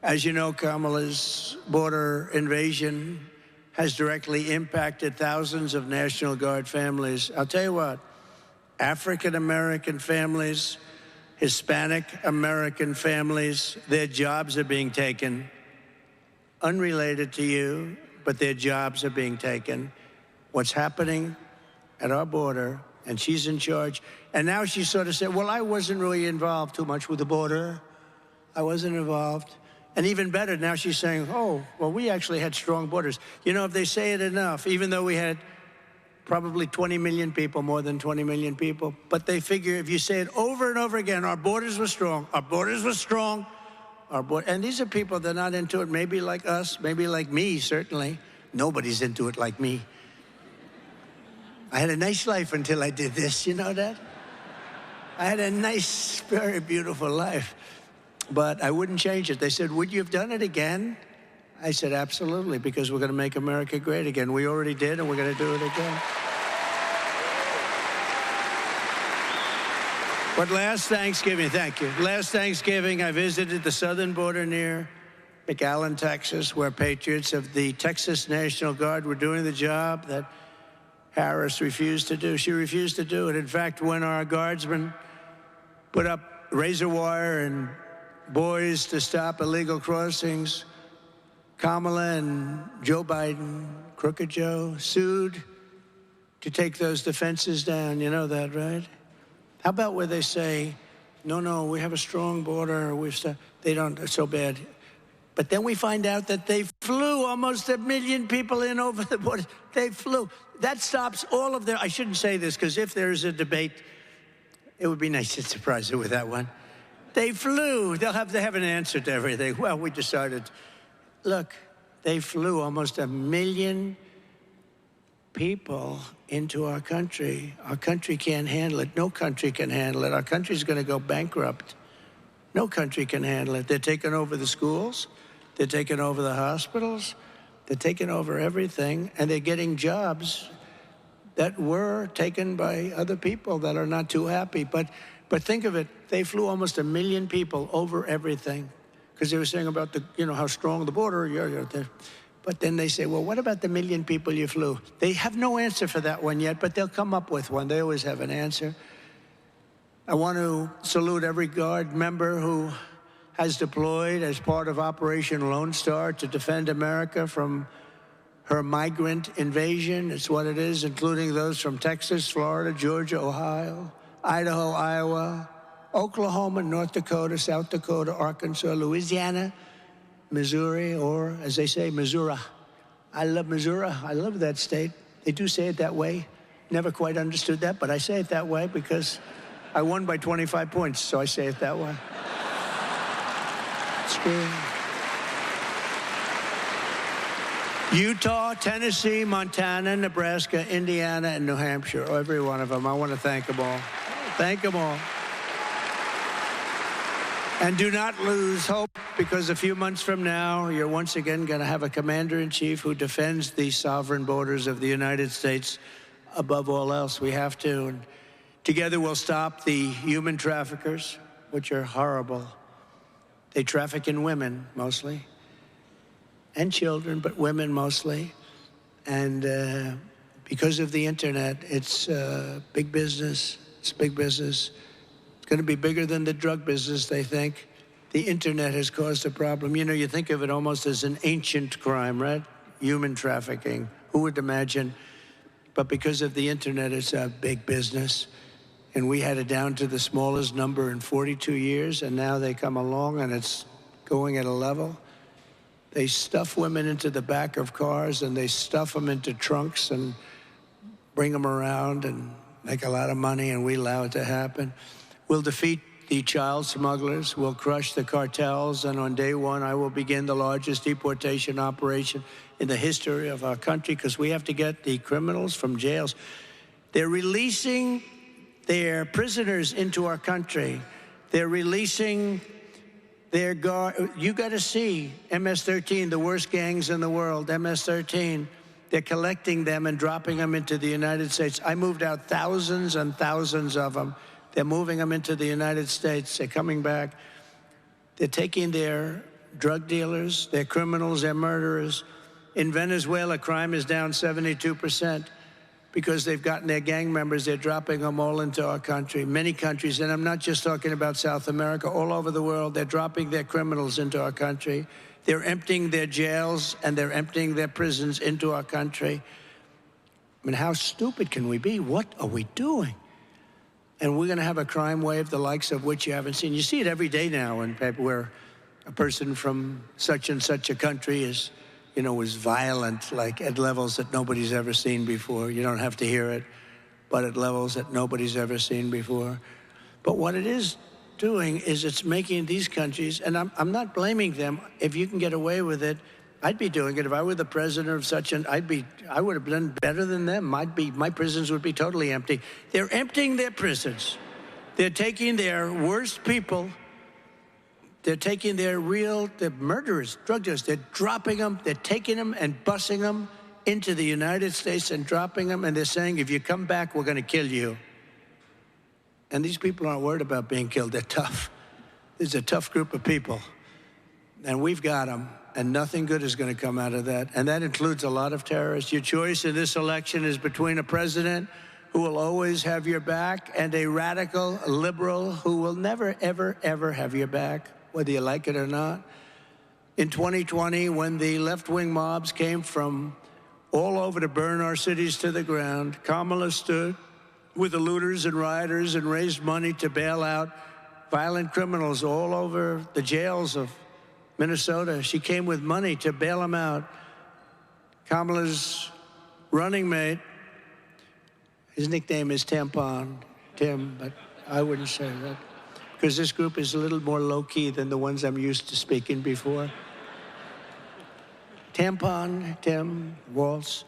As you know, Kamala's border invasion has directly impacted thousands of National Guard families. I'll tell you what, African-American families, Hispanic American families, their jobs are being taken. Unrelated to you, but their jobs are being taken. What's happening at our border, and she's in charge. And now she sort of said, well, I wasn't really involved too much with the border. I wasn't involved. And even better, now she's saying, oh, well, we actually had strong borders. You know, if they say it enough, even though we had probably 20 million people, more than 20 million people, but they figure if you say it over and over again, our borders were strong, our borders were strong, and these are people that are not into it, maybe like us, maybe like me, certainly. Nobody's into it like me. I had a nice life until I did this, you know that? I had a nice, very beautiful life. But I wouldn't change it. They said, would you have done it again? I said, absolutely, because we're going to make America great again. We already did, and we're going to do it again. But last Thanksgiving, thank you. Last Thanksgiving, I visited the southern border near McAllen, Texas, where patriots of the Texas National Guard were doing the job that Harris refused to do. She refused to do it. In fact, when our guardsmen put up razor wire and buoys to stop illegal crossings, Kamala and Joe Biden, Crooked Joe, sued to take those defenses down. You know that, right? How about where they say, no, we have a strong border, they don't, it's so bad. But then we find out that they flew almost 1 million people in over the border. They flew. That stops all of their, I shouldn't say this, because if there's a debate, it would be nice to surprise her with that one. They flew. They have an answer to everything. Well, we decided, look, they flew almost 1 million people into our country. Our country can't handle it. No country can handle it. Our country's going to go bankrupt. No country can handle it. They're taking over the schools. They're taking over the hospitals. They're taking over everything. And they're getting jobs that were taken by other people that are not too happy. But think of it, they flew almost 1 million people over everything because they were saying about how strong the border. But then they say, well, what about the 1 million people you flew? They have no answer for that one yet, but they'll come up with one. They always have an answer. I want to salute every Guard member who has deployed as part of Operation Lone Star to defend America from her migrant invasion. It's what it is, including those from Texas, Florida, Georgia, Ohio, Idaho, Iowa, Oklahoma, North Dakota, South Dakota, Arkansas, Louisiana, Missouri, or as they say, Missouri. I love Missouri. I love that state. They do say it that way. Never quite understood that, but I say it that way because I won by 25 points, so I say it that way. It's true. Utah, Tennessee, Montana, Nebraska, Indiana, and New Hampshire. Every one of them. I want to thank them all. Thank them all. And do not lose hope, because a few months from now, you're once again going to have a commander-in-chief who defends the sovereign borders of the United States above all else. We have to. And together we'll stop the human traffickers, which are horrible. They traffic in women, mostly, and children, but women mostly. And because of the internet, it's big business. It's big business. It's going to be bigger than the drug business, they think. The internet has caused a problem. You know, you think of it almost as an ancient crime, right? Human trafficking. Who would imagine? But because of the internet, it's a big business. And we had it down to the smallest number in 42 years, and now they come along and it's going at a level. They stuff women into the back of cars, and they stuff them into trunks and bring them around and make a lot of money, and we allow it to happen. We'll defeat the child smugglers. We'll crush the cartels. And on day one, I will begin the largest deportation operation in the history of our country, because we have to get the criminals from jails. They're releasing their prisoners into our country. They're releasing their guard. You got to see MS-13, the worst gangs in the world, MS-13. They're collecting them and dropping them into the United States. I moved out thousands and thousands of them. They're moving them into the United States. They're coming back. They're taking their drug dealers, they're criminals, they're murderers. In Venezuela, crime is down 72% because they've gotten their gang members, they're dropping them all into our country. Many countries, and I'm not just talking about South America, all over the world, they're dropping their criminals into our country. They're emptying their jails and they're emptying their prisons into our country. I mean, how stupid can we be? What are we doing? And we're going to have a crime wave the likes of which you haven't seen. You see it every day now in paper where a person from such and such a country is, you know, was violent, like at levels that nobody's ever seen before. You don't have to hear it, but at levels that nobody's ever seen before. But what it is doing is it's making these countries, and I'm not blaming them. If you can get away with it, I'd be doing it. If I were the president of such an, I would have done better than them. My prisons would be totally empty. They're emptying their prisons. They're taking their worst people. They're taking their murderers, drug dealers. They're dropping them. They're taking them and busing them into the United States and dropping them. And they're saying, if you come back, we're going to kill you. And these people aren't worried about being killed. They're tough. This is a tough group of people. And we've got them. And nothing good is going to come out of that. And that includes a lot of terrorists. Your choice in this election is between a president who will always have your back and a radical liberal who will never, ever, ever have your back, whether you like it or not. In 2020, when the left-wing mobs came from all over to burn our cities to the ground, Kamala stood with the looters and rioters and raised money to bail out violent criminals all over the jails of Minnesota. She came with money to bail them out. Kamala's running mate, his nickname is Tampon, Tim, but I wouldn't say that, because this group is a little more low-key than the ones I'm used to speaking before. Tampon, Tim Walz,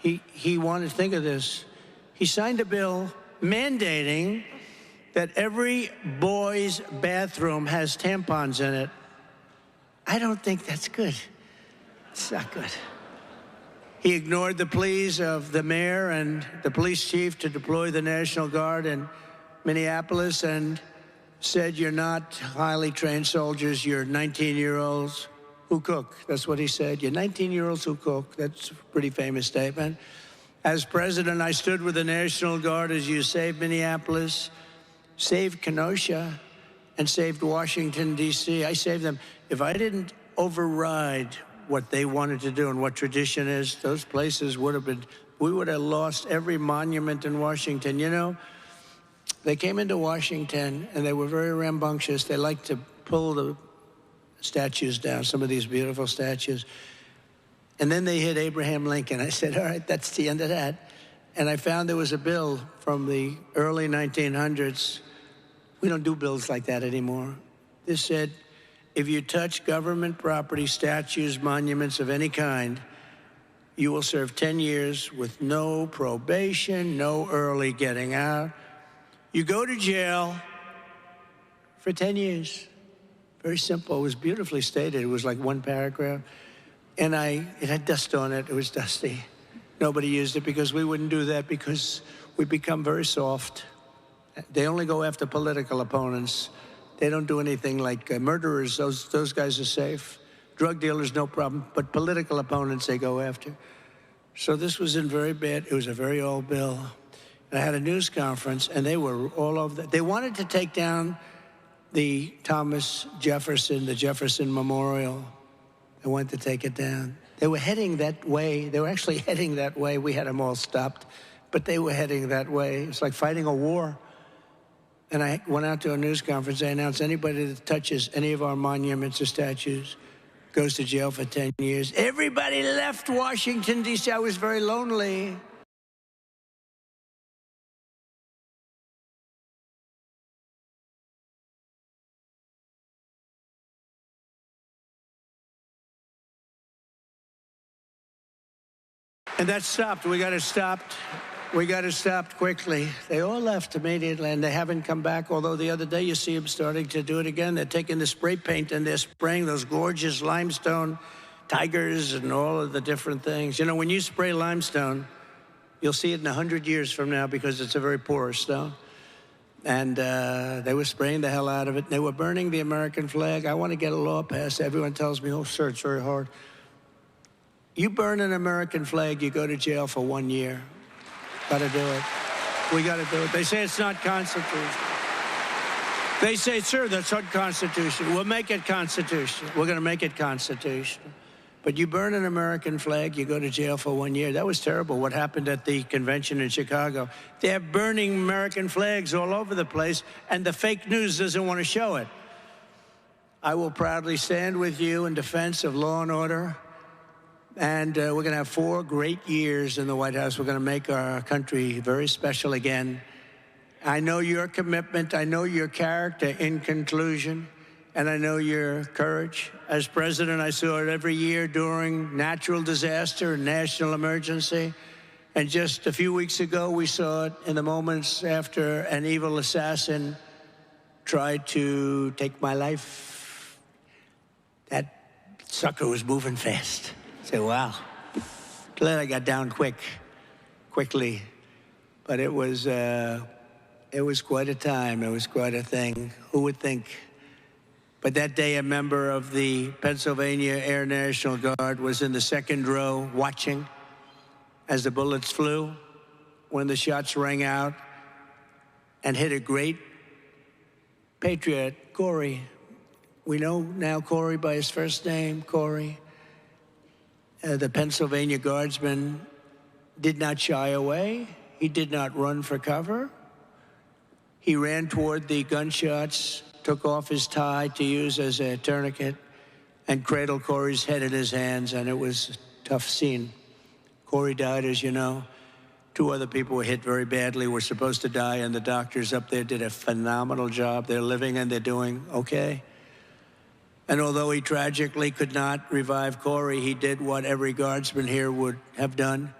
he wanted to think of this. He signed a bill mandating that every boy's bathroom has tampons in it. I don't think that's good. It's not good. He ignored the pleas of the mayor and the police chief to deploy the National Guard in Minneapolis and said, you're not highly trained soldiers, you're 19-year-olds who cook. That's what he said. You're 19-year-olds who cook. That's a pretty famous statement. As president, I stood with the National Guard as you saved Minneapolis, saved Kenosha, and saved Washington, D.C. I saved them. If I didn't override what they wanted to do and what tradition is, those places would have been, we would have lost every monument in Washington. You know, they came into Washington and they were very rambunctious. They liked to pull the statues down, some of these beautiful statues. And then they hit Abraham Lincoln. I said, all right, that's the end of that. And I found there was a bill from the early 1900s. We don't do bills like that anymore. This said, if you touch government property, statues, monuments of any kind, you will serve 10 years with no probation, no early getting out. You go to jail for 10 years. Very simple. It was beautifully stated. It was like one paragraph. And it had dust on it. It was dusty. Nobody used it because we wouldn't do that because we become very soft. They only go after political opponents. They don't do anything like murderers. Those guys are safe. Drug dealers, no problem. But political opponents, they go after. So this was in very bad. It was a very old bill. And I had a news conference, and they were all over that. They wanted to take down the Thomas Jefferson, the Jefferson Memorial. They wanted to take it down. They were heading that way. They were actually heading that way. We had them all stopped, but they were heading that way. It's like fighting a war. And I went out to a news conference. I announced anybody that touches any of our monuments or statues goes to jail for 10 years. Everybody left Washington, D.C. I was very lonely. And that stopped. We got to stop. We got to stop quickly. They all left immediately, and they haven't come back, although the other day you see them starting to do it again. They're taking the spray paint and they're spraying those gorgeous limestone tigers and all of the different things. You know, when you spray limestone, you'll see it in 100 years from now because it's a very porous stone. And they were spraying the hell out of it. They were burning the American flag. I want to get a law passed. Everyone tells me, oh, sir, it's very hard. You burn an American flag, you go to jail for 1 year. Got to do it. We got to do it. They say it's not constitutional. They say, sir, that's unconstitutional. We'll make it constitutional. We're going to make it constitutional. But you burn an American flag, you go to jail for 1 year. That was terrible, what happened at the convention in Chicago. They're burning American flags all over the place, and the fake news doesn't want to show it. I will proudly stand with you in defense of law and order. And we're going to have 4 great years in the White House. We're going to make our country very special again. I know your commitment. I know your character in conclusion. And I know your courage. As president, I saw it every year during natural disaster and national emergency. And just a few weeks ago, we saw it in the moments after an evil assassin tried to take my life. That sucker was moving fast. I said, wow. Glad I got down quickly. But it was quite a time. It was quite a thing. Who would think? But that day, a member of the Pennsylvania Air National Guard was in the second row watching as the bullets flew, when the shots rang out and hit a great patriot, Corey. We know now Corey by his first name, Corey. The Pennsylvania Guardsman did not shy away. He did not run for cover. He ran toward the gunshots, took off his tie to use as a tourniquet, and cradled Corey's head in his hands, and it was a tough scene. Corey died, as you know. 2 other people were hit very badly, were supposed to die, and the doctors up there did a phenomenal job. They're living and they're doing okay. And although he tragically could not revive Corey, he did what every guardsman here would have done.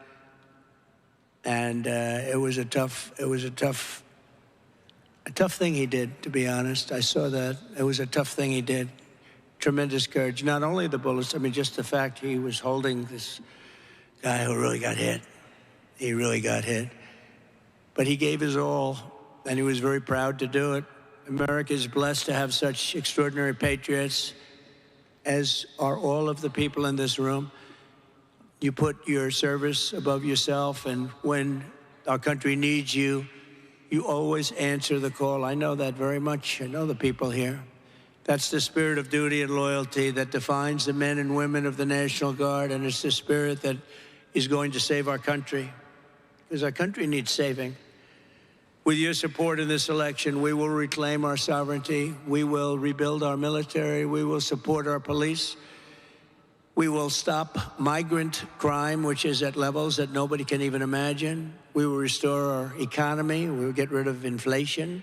And it was a tough thing he did, to be honest. I saw that. It was a tough thing he did. Tremendous courage. Not only the bullets, I mean, just the fact he was holding this guy who really got hit. He really got hit. But he gave his all, and he was very proud to do it. America is blessed to have such extraordinary patriots, as are all of the people in this room. You put your service above yourself, and when our country needs you, you always answer the call. I know that very much. I know the people here. That's the spirit of duty and loyalty that defines the men and women of the National Guard, and it's the spirit that is going to save our country, because our country needs saving. With your support in this election, we will reclaim our sovereignty. We will rebuild our military. We will support our police. We will stop migrant crime, which is at levels that nobody can even imagine. We will restore our economy. We will get rid of inflation.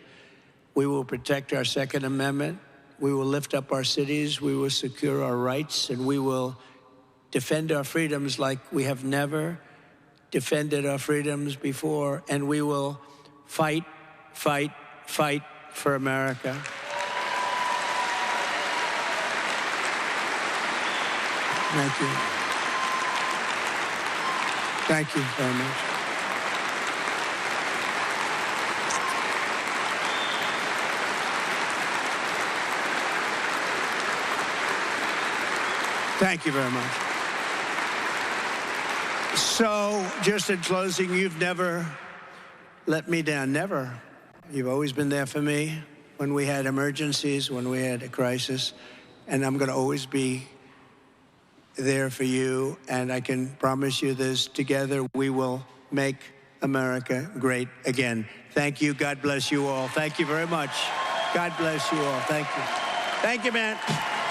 We will protect our Second Amendment. We will lift up our cities. We will secure our rights, and we will defend our freedoms like we have never defended our freedoms before. And we will fight, fight, fight for America. Thank you. Thank you very much. Thank you very much. So, just in closing, you've never let me down, never. You've always been there for me when we had emergencies, when we had a crisis, and I'm going to always be there for you, and I can promise you this, together we will make America great again. Thank you. God bless you all. Thank you very much. God bless you all. Thank you. Thank you, man.